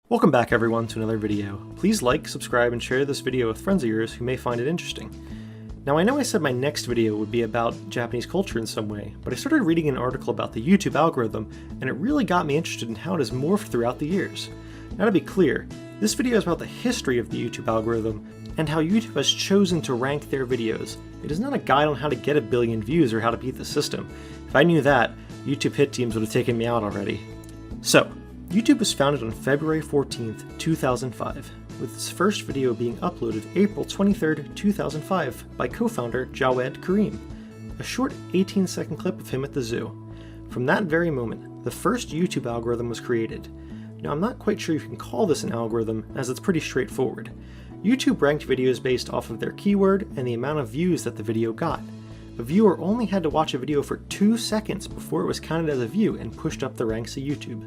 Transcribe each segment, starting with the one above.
Welcome back everyone to another video. Please like, subscribe, and share this video with friends of yours who may find it interesting. Now I know I said my next video would be about Japanese culture in some way, but I started reading an article about the YouTube algorithm and it really got me interested in how it has morphed throughout the years. Now to be clear, this video is about the history of the YouTube algorithm and how YouTube has chosen to rank their videos. It is not a guide on how to get a billion views or how to beat the system. If I knew that, YouTube hit teams would have taken me out already. So, YouTube was founded on February 14th, 2005, with its first video being uploaded April 23rd, 2005 by co-founder Jawed Karim, a short 18-second clip of him at the zoo. From that very moment, the first YouTube algorithm was created. Now I'm not quite sure if you can call this an algorithm, as it's pretty straightforward. YouTube ranked videos based off of their keyword and the amount of views that the video got. A viewer only had to watch a video for 2 seconds before it was counted as a view and pushed up the ranks of YouTube.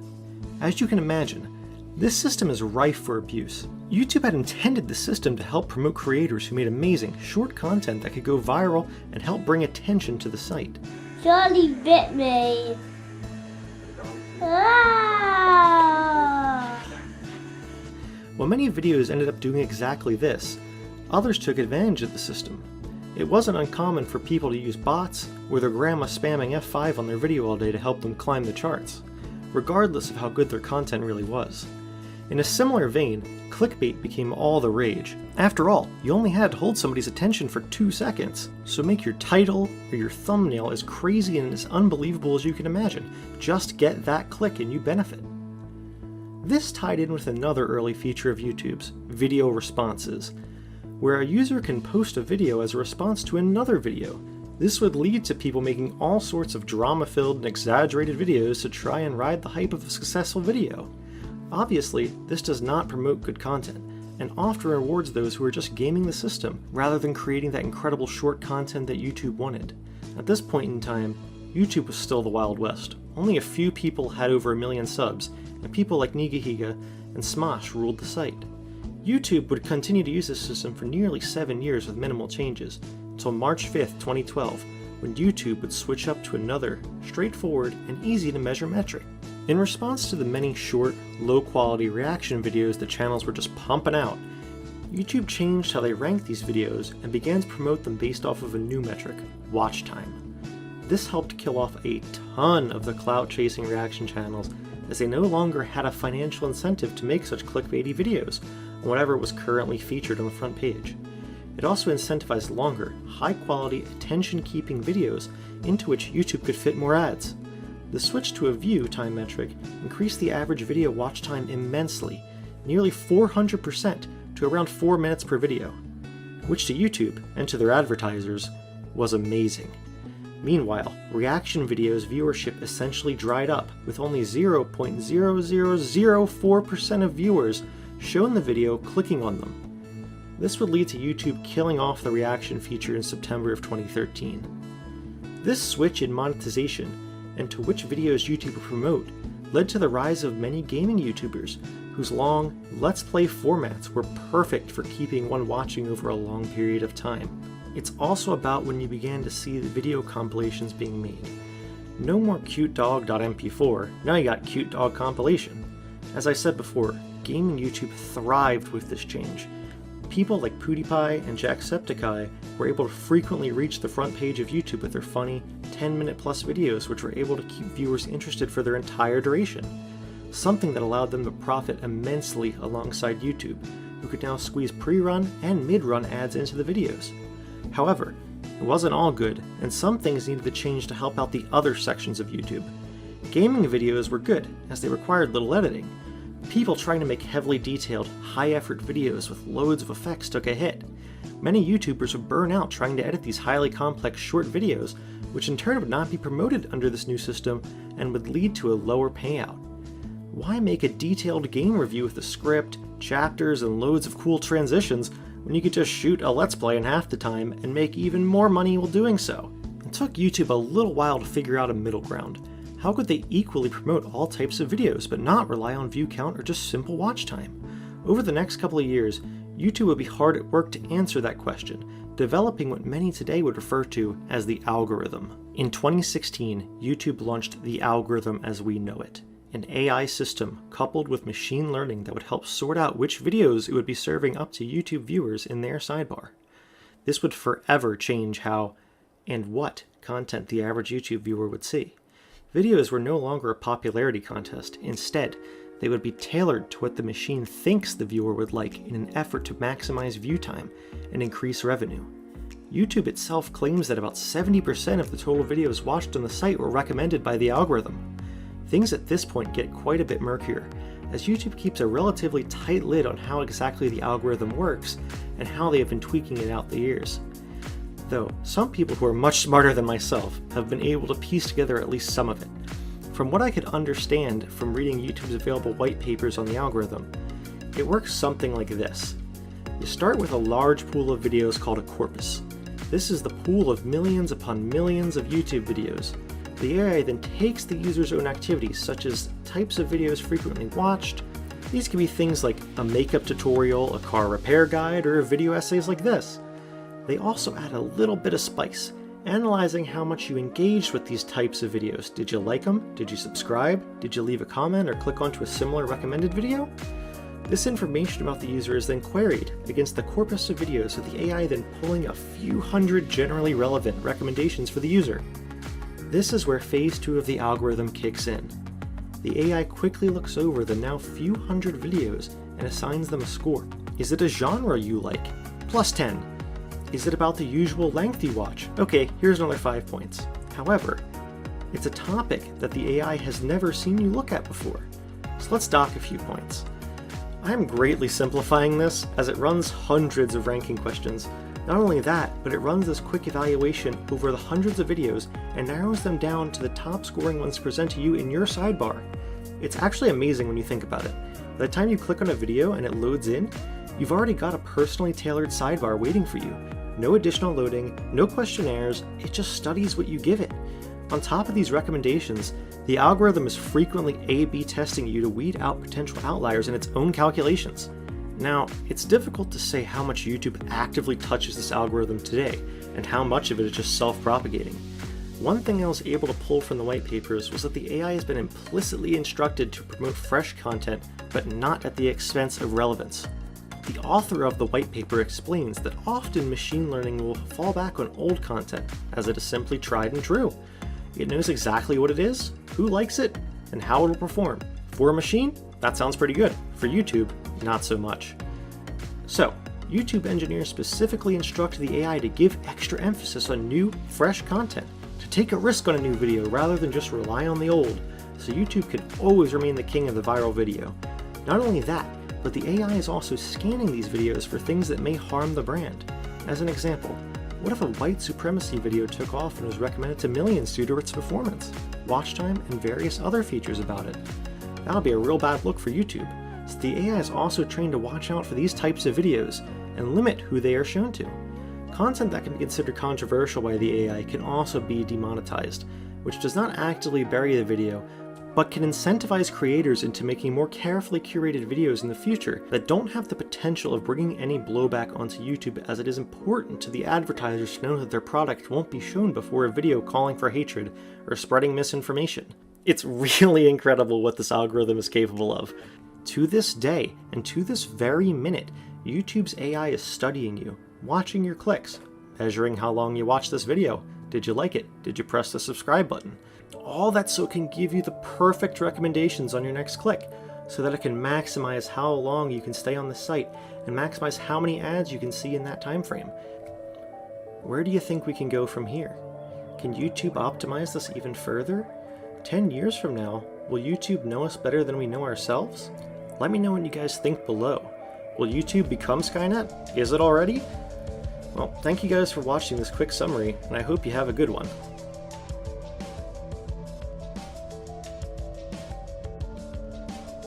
As you can imagine, this system is rife for abuse. YouTube had intended the system to help promote creators who made amazing, short content that could go viral and help bring attention to the site. Charlie bit me. Ah! While many videos ended up doing exactly this, others took advantage of the system. It wasn't uncommon for people to use bots or their grandma spamming F5 on their video all day to help them climb the charts, regardless of how good their content really was. In a similar vein, clickbait became all the rage. After all, you only had to hold somebody's attention for 2 seconds, so make your title or your thumbnail as crazy and as unbelievable as you can imagine. Just get that click and you benefit. This tied in with another early feature of YouTube's, video responses, where a user can post a video as a response to another video. This would lead to people making all sorts of drama-filled and exaggerated videos to try and ride the hype of a successful video. Obviously, this does not promote good content, and often rewards those who are just gaming the system, rather than creating that incredible short content that YouTube wanted. At this point in time, YouTube was still the Wild West. Only a few people had over 1 million subs, and people like Nigahiga and Smosh ruled the site. YouTube would continue to use this system for nearly 7 years with minimal changes, until March 5th, 2012, when YouTube would switch up to another, straightforward and easy to measure metric. In response to the many short, low-quality reaction videos that channels were just pumping out, YouTube changed how they ranked these videos and began to promote them based off of a new metric, watch time. This helped kill off a ton of the clout-chasing reaction channels, as they no longer had a financial incentive to make such clickbaity videos on whatever was currently featured on the front page. It also incentivized longer, high-quality, attention-keeping videos into which YouTube could fit more ads. The switch to a view time metric increased the average video watch time immensely, nearly 400% to around 4 minutes per video, which to YouTube and to their advertisers was amazing. Meanwhile, reaction videos' viewership essentially dried up, with only 0.0004% of viewers shown the video clicking on them. This would lead to YouTube killing off the reaction feature in September of 2013. This switch in monetization, and to which videos YouTube would promote, led to the rise of many gaming YouTubers, whose long, Let's Play formats were perfect for keeping one watching over a long period of time. It's also about when you began to see the video compilations being made. No more cutedog.mp4, now you got cute dog compilation. As I said before, gaming YouTube thrived with this change. People like Pewdiepie and Jacksepticeye were able to frequently reach the front page of YouTube with their funny, 10-minute plus videos which were able to keep viewers interested for their entire duration. Something that allowed them to profit immensely alongside YouTube, who could now squeeze pre-run and mid-run ads into the videos. However, it wasn't all good, and some things needed to change to help out the other sections of YouTube. Gaming videos were good, as they required little editing. People trying to make heavily detailed, high-effort videos with loads of effects took a hit. Many YouTubers would burn out trying to edit these highly complex short videos, which in turn would not be promoted under this new system and would lead to a lower payout. Why make a detailed game review with a script, chapters, and loads of cool transitions when you could just shoot a Let's Play in half the time and make even more money while doing so? It took YouTube a little while to figure out a middle ground. How could they equally promote all types of videos but not rely on view count or just simple watch time? Over the next couple of years, YouTube would be hard at work to answer that question, developing what many today would refer to as the algorithm. In 2016, YouTube launched the algorithm as we know it. An AI system coupled with machine learning that would help sort out which videos it would be serving up to YouTube viewers in their sidebar. This would forever change how and what content the average YouTube viewer would see. Videos were no longer a popularity contest. Instead, they would be tailored to what the machine thinks the viewer would like in an effort to maximize view time and increase revenue. YouTube itself claims that about 70% of the total videos watched on the site were recommended by the algorithm. Things at this point get quite a bit murkier, as YouTube keeps a relatively tight lid on how exactly the algorithm works and how they have been tweaking it out the years. Though, some people who are much smarter than myself have been able to piece together at least some of it. From what I could understand from reading YouTube's available white papers on the algorithm, it works something like this. You start with a large pool of videos called a corpus. This is the pool of millions upon millions of YouTube videos. The AI then takes the user's own activities, such as types of videos frequently watched. These can be things like a makeup tutorial, a car repair guide, or video essays like this. They also add a little bit of spice, analyzing how much you engaged with these types of videos. Did you like them? Did you subscribe? Did you leave a comment or click onto a similar recommended video? This information about the user is then queried against the corpus of videos, with the AI then pulling a few hundred generally relevant recommendations for the user. This is where phase 2 of the algorithm kicks in. The AI quickly looks over the now few hundred videos and assigns them a score. Is it a genre you like? +10. Is it about the usual length you watch? Okay, here's another 5 points. However, it's a topic that the AI has never seen you look at before. So let's dock a few points. I'm greatly simplifying this, as it runs hundreds of ranking questions. Not only that, but it runs this quick evaluation over the hundreds of videos and narrows them down to the top scoring ones to present to you in your sidebar. It's actually amazing when you think about it. By the time you click on a video and it loads in, you've already got a personally tailored sidebar waiting for you. No additional loading, no questionnaires, it just studies what you give it. On top of these recommendations, the algorithm is frequently A/B testing you to weed out potential outliers in its own calculations. Now, it's difficult to say how much YouTube actively touches this algorithm today, and how much of it is just self-propagating. One thing I was able to pull from the white papers was that the AI has been implicitly instructed to promote fresh content, but not at the expense of relevance. The author of the white paper explains that often machine learning will fall back on old content, as it is simply tried and true. It knows exactly what it is, who likes it, and how it will perform. For a machine, that sounds pretty good. For YouTube, not so much. So, YouTube engineers specifically instruct the AI to give extra emphasis on new, fresh content, to take a risk on a new video rather than just rely on the old, so YouTube can always remain the king of the viral video. Not only that, but the AI is also scanning these videos for things that may harm the brand. As an example, what if a white supremacy video took off and was recommended to millions due to its performance, watch time, and various other features about it? That would be a real bad look for YouTube, so the AI is also trained to watch out for these types of videos and limit who they are shown to. Content that can be considered controversial by the AI can also be demonetized, which does not actively bury the video, but can incentivize creators into making more carefully curated videos in the future that don't have the potential of bringing any blowback onto YouTube, as it is important to the advertisers to know that their product won't be shown before a video calling for hatred or spreading misinformation. It's really incredible what this algorithm is capable of. To this day, and to this very minute, YouTube's AI is studying you, watching your clicks, measuring how long you watched this video. Did you like it? Did you press the subscribe button? All that so it can give you the perfect recommendations on your next click, so that it can maximize how long you can stay on the site and maximize how many ads you can see in that time frame. Where do you think we can go from here? Can YouTube optimize this even further? 10 years from now, will YouTube know us better than we know ourselves? Let me know what you guys think below. Will YouTube become Skynet? Is it already? Well, thank you guys for watching this quick summary, and I hope you have a good one.